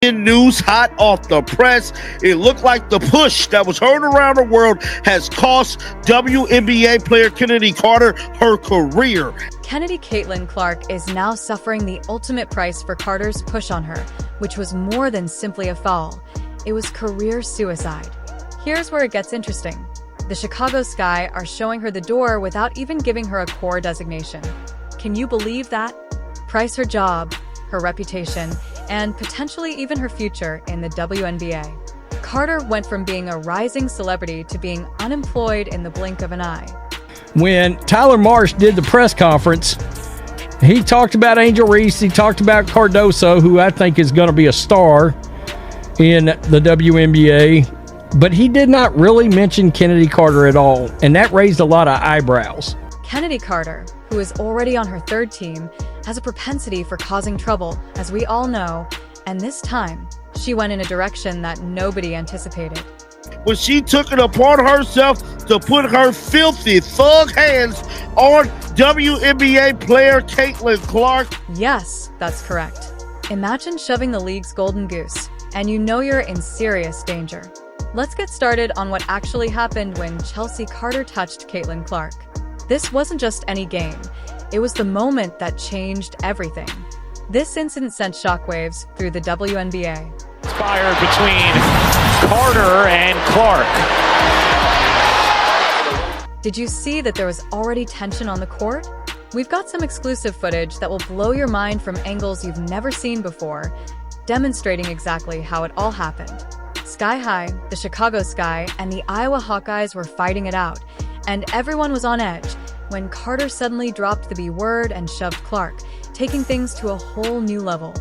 News hot off the press. It looked like the push that was heard around the world has cost WNBA player Chennedy Carter her career. Chennedy Caitlin Clark is now suffering the ultimate price for Carter's push on her, which was more than simply a foul. It was career suicide. Here's where it gets interesting. The Chicago Sky are showing her the door without even giving her a core designation. Can you believe that? Price her job, her reputation, and potentially even her future in the WNBA. Carter went from being a rising celebrity to being unemployed in the blink of an eye. When Tyler Marsh did the press conference, he talked about Angel Reese, he talked about Cardoso, who I think is going to be a star in the WNBA, but he did not really mention Chennedy Carter at all, and that raised a lot of eyebrows. Chennedy Carter, who is already on her third team, has a propensity for causing trouble, as we all know, and this time, she went in a direction that nobody anticipated. When she took it upon herself to put her filthy thug hands on WNBA player Caitlin Clark. Yes, that's correct. Imagine shoving the league's golden goose, and you know you're in serious danger. Let's get started on what actually happened when Chelsea Carter touched Caitlin Clark. This wasn't just any game. It was the moment that changed everything. This incident sent shockwaves through the WNBA. Inspired between Carter and Clark. Did you see that there was already tension on the court? We've got some exclusive footage that will blow your mind from angles you've never seen before, demonstrating exactly how it all happened. Sky High, the Chicago Sky, and the Iowa Hawkeyes were fighting it out, and everyone was on edge when Carter suddenly dropped the B word and shoved Clark, taking things to a whole new level.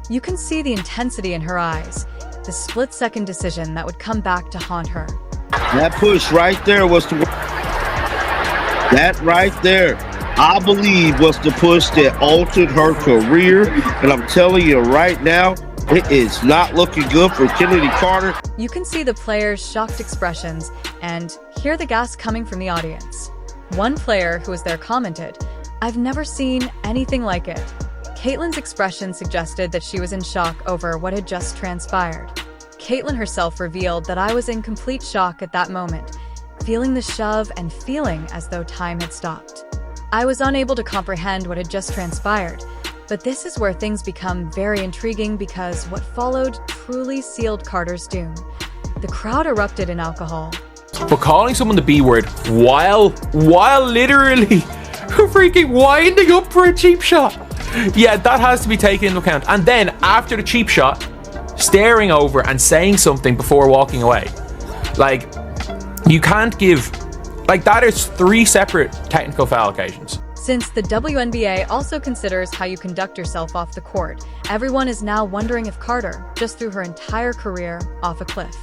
You can see the intensity in her eyes, the split-second decision that would come back to haunt her. That push right there was that right there, I believe, was the push that altered her career. And I'm telling you right now, it is not looking good for Chennedy Carter. You can see the players' shocked expressions and hear the gas coming from the audience. One player who was there commented, "I've never seen anything like it." Caitlin's expression suggested that she was in shock over what had just transpired. Caitlin herself revealed that "I was in complete shock at that moment, feeling the shove and feeling as though time had stopped. I was unable to comprehend what had just transpired." But this is where things become very intriguing because what followed truly sealed Carter's doom. The crowd erupted in alcohol. But calling someone the B word while literally freaking winding up for a cheap shot. Yeah, that has to be taken into account. And then after the cheap shot, staring over and saying something before walking away. Like, you can't give, like, that is 3 separate technical foul occasions. Since the WNBA also considers how you conduct yourself off the court, everyone is now wondering if Carter just threw her entire career off a cliff.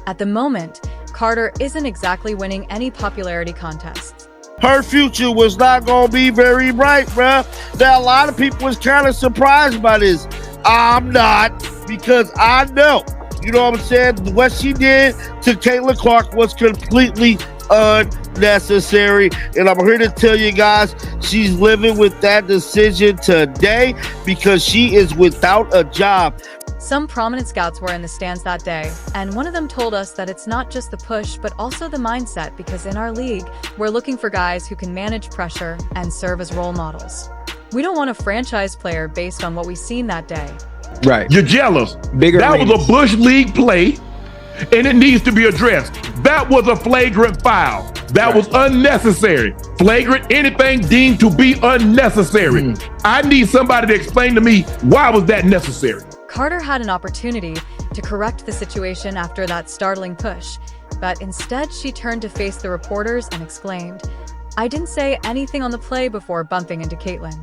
At the moment, Carter isn't exactly winning any popularity contests. Her future was not going to be very bright, bruh. Now, a lot of people was kind of surprised by this. I'm not, because I know, you know what I'm saying? What she did to Caitlin Clark was completely unnecessary, and I'm here to tell you guys she's living with that decision today because she is without a job. Some prominent scouts were in the stands that day, and one of them told us that it's not just the push but also the mindset, because in our league we're looking for guys who can manage pressure and serve as role models. We don't want a franchise player based on what we've seen that day. Right. You're jealous. Bigger that rings. was a Bush League play, and it needs to be addressed. That was a flagrant foul. That was unnecessary. Flagrant, anything deemed to be unnecessary. I need somebody to explain to me, why was that necessary? Carter had an opportunity to correct the situation after that startling push, but instead she turned to face the reporters and exclaimed, "I didn't say anything on the play before bumping into Caitlin."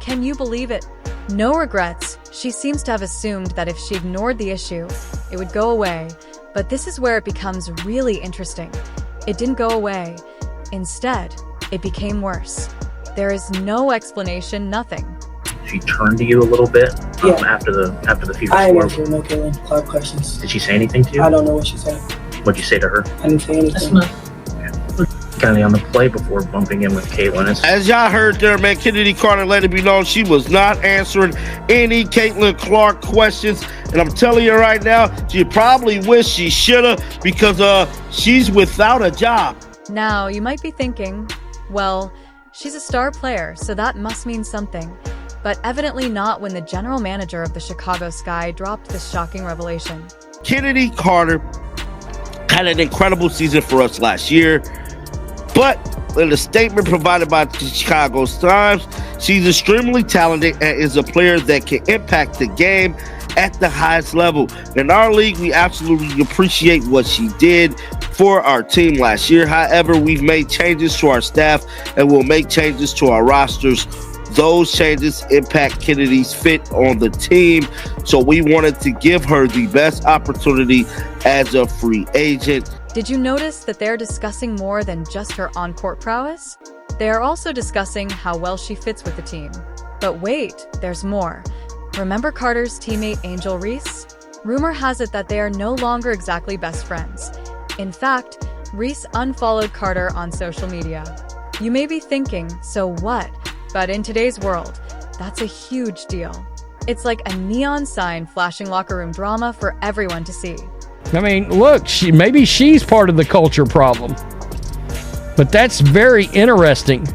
Can you believe it? No regrets. She seems to have assumed that if she ignored the issue, it would go away. But this is where it becomes really interesting. It didn't go away. Instead, it became worse. There is no explanation, nothing. She turned to you a little bit after the fever I score. answered no Caitlin Clark questions. Did she say anything to you? I don't know what she said. What'd you say to her? I didn't say anything. kind of on the play before bumping in with Caitlin. As y'all heard there, man, Chennedy Carter let it be known she was not answering any Caitlin Clark questions. And I'm telling you right now, she probably wish she should have, because she's without a job. Now, you might be thinking, well, she's a star player, so that must mean something. But evidently not when the general manager of the Chicago Sky dropped this shocking revelation. Chennedy Carter had an incredible season for us last year, but in a statement provided by the Chicago Times, she's extremely talented and is a player that can impact the game at the highest level. In our league, we absolutely appreciate what she did for our team last year. However, we've made changes to our staff and will make changes to our rosters. Those changes impact Kennedy's fit on the team, so we wanted to give her the best opportunity as a free agent. Did you notice that they're discussing more than just her on-court prowess? They are also discussing how well she fits with the team. But wait, there's more. Remember Carter's teammate Angel Reese? Rumor has it that they are no longer exactly best friends. In fact, Reese unfollowed Carter on social media. You may be thinking, so what? But in today's world, that's a huge deal. It's like a neon sign flashing locker room drama for everyone to see. I mean, look, maybe she's part of the culture problem. But that's very interesting.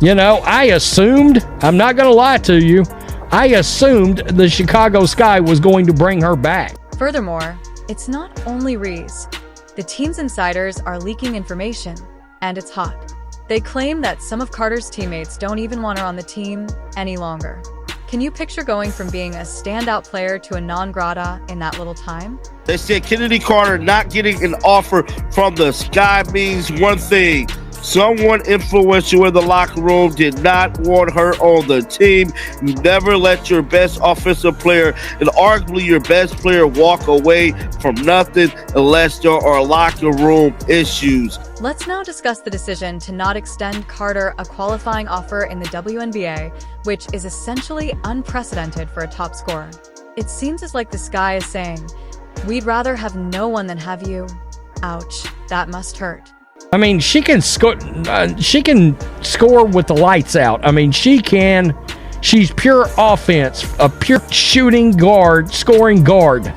You know, I assumed, I'm not going to lie to you, I assumed the Chicago Sky was going to bring her back. Furthermore, it's not only Reese. The team's insiders are leaking information, and it's hot. They claim that some of Carter's teammates don't even want her on the team any longer. Can you picture going from being a standout player to a non-grata in that little time? They said Chennedy Carter not getting an offer from the Sky means one thing. Someone influential in the locker room did not want her on the team. You never let your best offensive player and arguably your best player walk away from nothing unless there are locker room issues. Let's now discuss the decision to not extend Carter a qualifying offer in the WNBA, which is essentially unprecedented for a top scorer. It seems as like the Sky is saying, we'd rather have no one than have you. Ouch, that must hurt. I mean, she can score. She can score with the lights out. I mean, she can. She's pure offense, a pure shooting guard, scoring guard,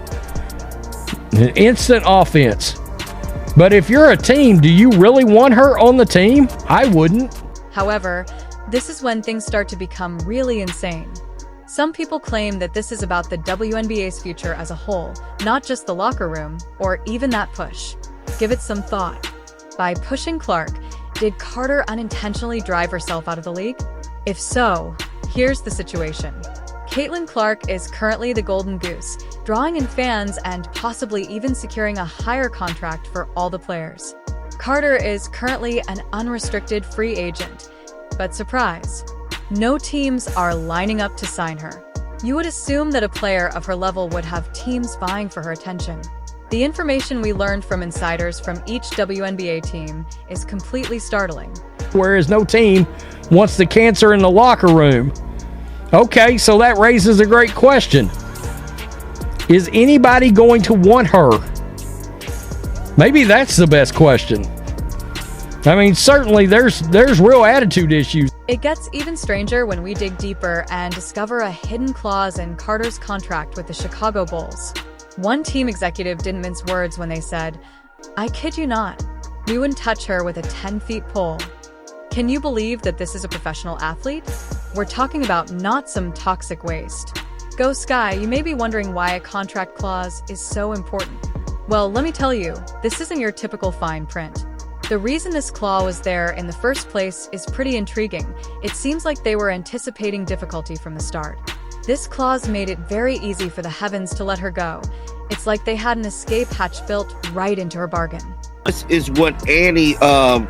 an instant offense. But if you're a team, do you really want her on the team? I wouldn't. However, this is when things start to become really insane. Some people claim that this is about the WNBA's future as a whole, not just the locker room, or even that push. Give it some thought. By pushing Clark, did Carter unintentionally drive herself out of the league? If so, here's the situation. Caitlin Clark is currently the golden goose, drawing in fans and possibly even securing a higher contract for all the players. Carter is currently an unrestricted free agent, but surprise, no teams are lining up to sign her. You would assume that a player of her level would have teams vying for her attention. The information we learned from insiders from each WNBA team is completely startling. Whereas no team wants the cancer in the locker room. Okay, so that raises a great question. Is anybody going to want her? Maybe that's the best question. I mean, certainly there's real attitude issues. It gets even stranger when we dig deeper and discover a hidden clause in Carter's contract with the Chicago Bulls. One team executive didn't mince words when they said, "I kid you not, we wouldn't touch her with a 10-foot pole." Can you believe that this is a professional athlete? We're talking about not some toxic waste. Go Sky, you may be wondering why a contract clause is so important. Well, let me tell you, this isn't your typical fine print. The reason this clause was there in the first place is pretty intriguing. It seems like they were anticipating difficulty from the start. This clause made it very easy for the heavens to let her go. It's like they had an escape hatch built right into her bargain. This is what Annie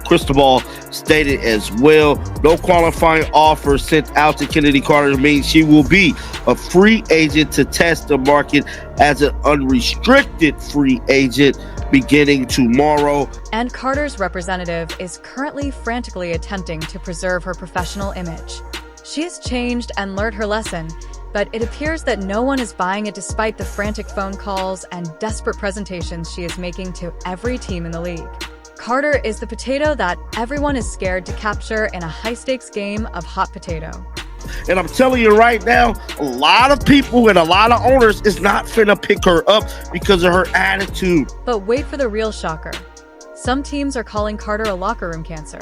Cristobal stated as well. No qualifying offer sent out to Chennedy Carter means she will be a free agent to test the market as an unrestricted free agent beginning tomorrow. And Carter's representative is currently frantically attempting to preserve her professional image. She has changed and learned her lesson, but it appears that no one is buying it despite the frantic phone calls and desperate presentations she is making to every team in the league. Carter is the potato that everyone is scared to capture in a high-stakes game of hot potato. And I'm telling you right now, a lot of people and a lot of owners is not finna pick her up because of her attitude. But wait for the real shocker. Some teams are calling Carter a locker room cancer.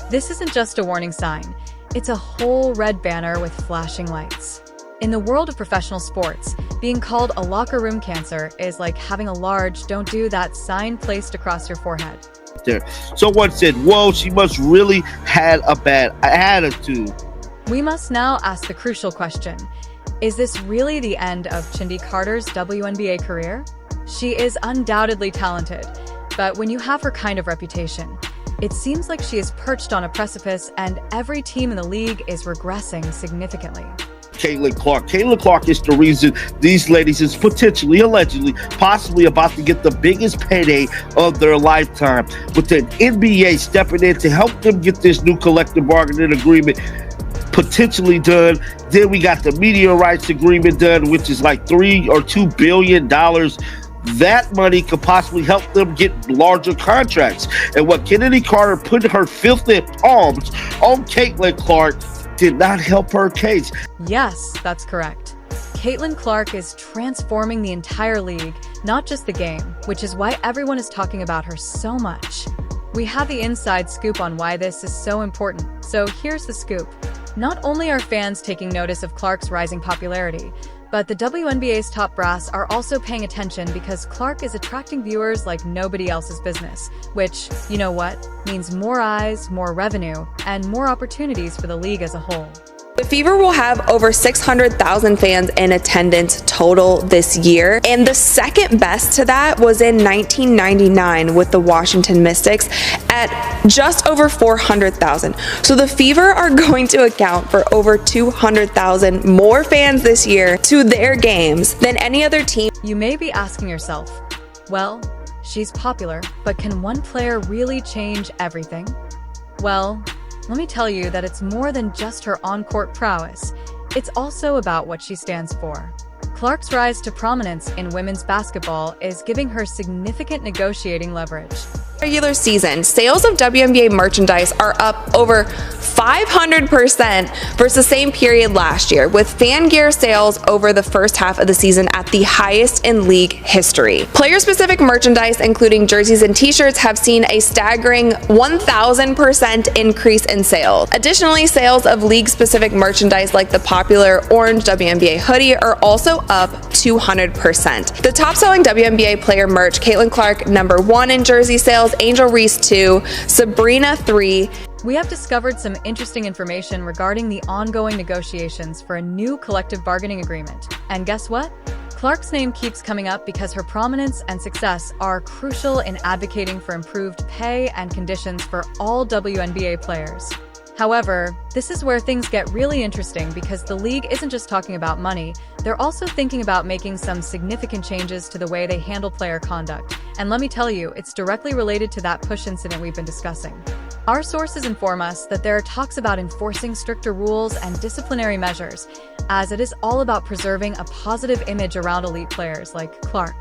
This isn't just a warning sign. It's a whole red banner with flashing lights. In the world of professional sports, being called a locker room cancer is like having a large "don't do that" sign placed across your forehead. There. Someone said, whoa, she must really had a bad attitude. We must now ask the crucial question. Is this really the end of Chennedy Carter's WNBA career? She is undoubtedly talented, but when you have her kind of reputation, it seems like she is perched on a precipice and every team in the league is regressing significantly. Caitlin Clark is the reason these ladies is potentially, allegedly, possibly about to get the biggest payday of their lifetime, with the NBA stepping in to help them get this new collective bargaining agreement potentially done. Then we got the media rights agreement done, which is like $3 or $2 billion. That money could possibly help them get larger contracts. And what Chennedy Carter put her filthy palms on Caitlin Clark did not help her case. Yes, that's correct. Caitlin Clark is transforming the entire league, not just the game, which is why everyone is talking about her so much. We have the inside scoop on why this is so important, so here's the scoop. Not only are fans taking notice of Clark's rising popularity, but the WNBA's top brass are also paying attention because Clark is attracting viewers like nobody else's business, which, you know what, means more eyes, more revenue, and more opportunities for the league as a whole. The Fever will have over 600,000 fans in attendance total this year, and the second best to that was in 1999 with the Washington Mystics at just over 400,000. So the Fever are going to account for over 200,000 more fans this year to their games than any other team. You may be asking yourself, well, she's popular, but can one player really change everything? Well, let me tell you that it's more than just her on-court prowess. It's also about what she stands for. Clark's rise to prominence in women's basketball is giving her significant negotiating leverage. Regular season, sales of WNBA merchandise are up over 500% versus the same period last year, with fan gear sales over the first half of the season at the highest in league history. Player-specific merchandise, including jerseys and t-shirts, have seen a staggering 1,000% increase in sales. Additionally, sales of league-specific merchandise like the popular orange WNBA hoodie are also up 200%. The top-selling WNBA player merch, Caitlin Clark, #1 in jersey sales, Angel Reese 2, Sabrina 3. We have discovered some interesting information regarding the ongoing negotiations for a new collective bargaining agreement. And guess what? Clark's name keeps coming up because her prominence and success are crucial in advocating for improved pay and conditions for all WNBA players. However, this is where things get really interesting because the league isn't just talking about money, they're also thinking about making some significant changes to the way they handle player conduct. And let me tell you, it's directly related to that push incident we've been discussing. Our sources inform us that there are talks about enforcing stricter rules and disciplinary measures, as it is all about preserving a positive image around elite players like Clark.